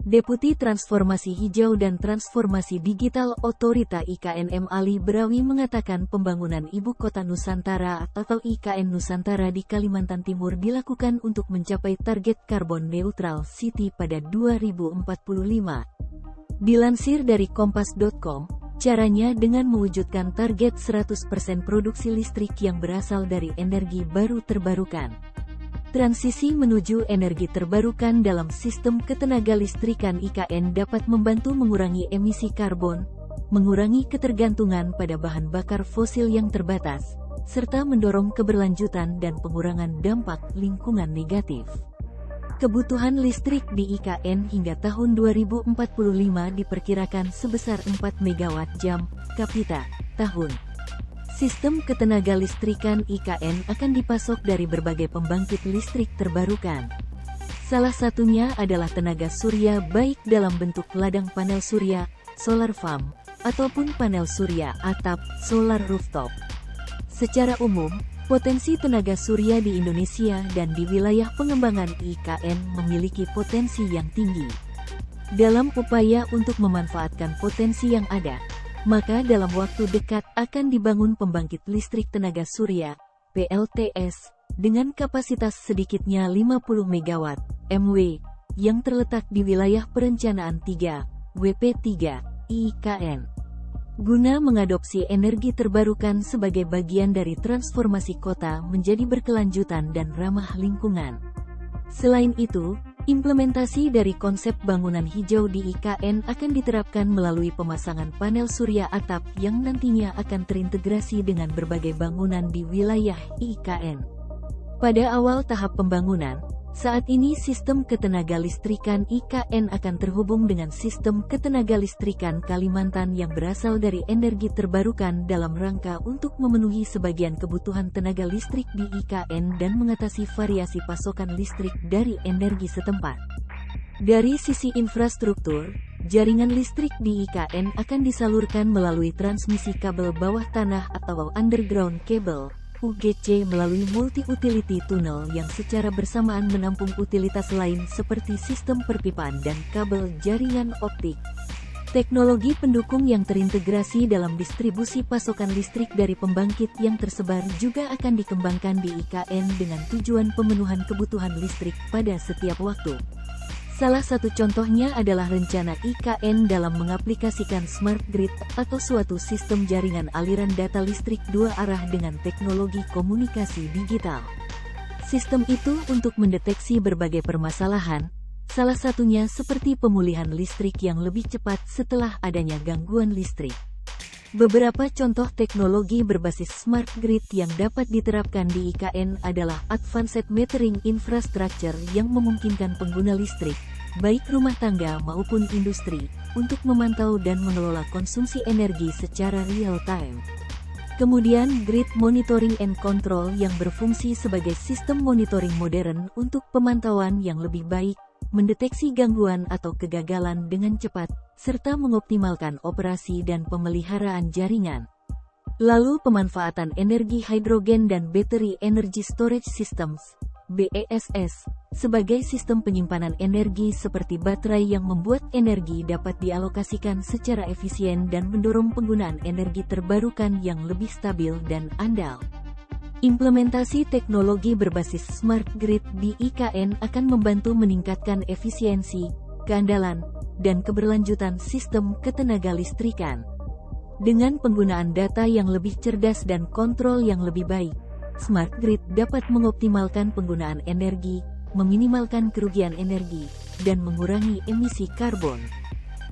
Deputi Transformasi Hijau dan Transformasi Digital Otorita IKN M. Ali Brawi mengatakan pembangunan Ibu Kota Nusantara atau IKN Nusantara di Kalimantan Timur dilakukan untuk mencapai target Carbon Neutral City pada 2045. Dilansir dari Kompas.com, caranya dengan mewujudkan target 100% produksi listrik yang berasal dari energi baru terbarukan. Transisi menuju energi terbarukan dalam sistem ketenagalistrikan IKN dapat membantu mengurangi emisi karbon, mengurangi ketergantungan pada bahan bakar fosil yang terbatas, serta mendorong keberlanjutan dan pengurangan dampak lingkungan negatif. Kebutuhan listrik di IKN hingga tahun 2045 diperkirakan sebesar 4 MW jam kapita tahun. Sistem ketenagalistrikan IKN akan dipasok dari berbagai pembangkit listrik terbarukan. Salah satunya adalah tenaga surya baik dalam bentuk ladang panel surya, solar farm, ataupun panel surya atap, solar rooftop. Secara umum, potensi tenaga surya di Indonesia dan di wilayah pengembangan IKN memiliki potensi yang tinggi. Dalam upaya untuk memanfaatkan potensi yang ada, maka dalam waktu dekat akan dibangun pembangkit listrik tenaga surya, PLTS, dengan kapasitas sedikitnya 50 MW, MW, yang terletak di wilayah perencanaan 3, WP3, IKN. Guna mengadopsi energi terbarukan sebagai bagian dari transformasi kota menjadi berkelanjutan dan ramah lingkungan. Selain itu, implementasi dari konsep bangunan hijau di IKN akan diterapkan melalui pemasangan panel surya atap yang nantinya akan terintegrasi dengan berbagai bangunan di wilayah IKN. Pada awal tahap pembangunan, saat ini sistem ketenagalistrikan IKN akan terhubung dengan sistem ketenagalistrikan Kalimantan yang berasal dari energi terbarukan dalam rangka untuk memenuhi sebagian kebutuhan tenaga listrik di IKN dan mengatasi variasi pasokan listrik dari energi setempat. Dari sisi infrastruktur, jaringan listrik di IKN akan disalurkan melalui transmisi kabel bawah tanah atau underground cable, UGC melalui multi-utility tunnel yang secara bersamaan menampung utilitas lain seperti sistem perpipaan dan kabel jaringan optik. Teknologi pendukung yang terintegrasi dalam distribusi pasokan listrik dari pembangkit yang tersebar juga akan dikembangkan di IKN dengan tujuan pemenuhan kebutuhan listrik pada setiap waktu. Salah satu contohnya adalah rencana IKN dalam mengaplikasikan smart grid atau suatu sistem jaringan aliran data listrik dua arah dengan teknologi komunikasi digital. Sistem itu untuk mendeteksi berbagai permasalahan, salah satunya seperti pemulihan listrik yang lebih cepat setelah adanya gangguan listrik. Beberapa contoh teknologi berbasis smart grid yang dapat diterapkan di IKN adalah Advanced Metering Infrastructure yang memungkinkan pengguna listrik, baik rumah tangga maupun industri, untuk memantau dan mengelola konsumsi energi secara real-time. Kemudian Grid Monitoring and Control yang berfungsi sebagai sistem monitoring modern untuk pemantauan yang lebih baik, mendeteksi gangguan atau kegagalan dengan cepat, serta mengoptimalkan operasi dan pemeliharaan jaringan. Lalu pemanfaatan energi hidrogen dan Battery Energy Storage Systems, BESS, sebagai sistem penyimpanan energi seperti baterai yang membuat energi dapat dialokasikan secara efisien dan mendorong penggunaan energi terbarukan yang lebih stabil dan andal. Implementasi teknologi berbasis smart grid di IKN akan membantu meningkatkan efisiensi, keandalan, dan keberlanjutan sistem ketenagalistrikan. Dengan penggunaan data yang lebih cerdas dan kontrol yang lebih baik, smart grid dapat mengoptimalkan penggunaan energi, meminimalkan kerugian energi, dan mengurangi emisi karbon.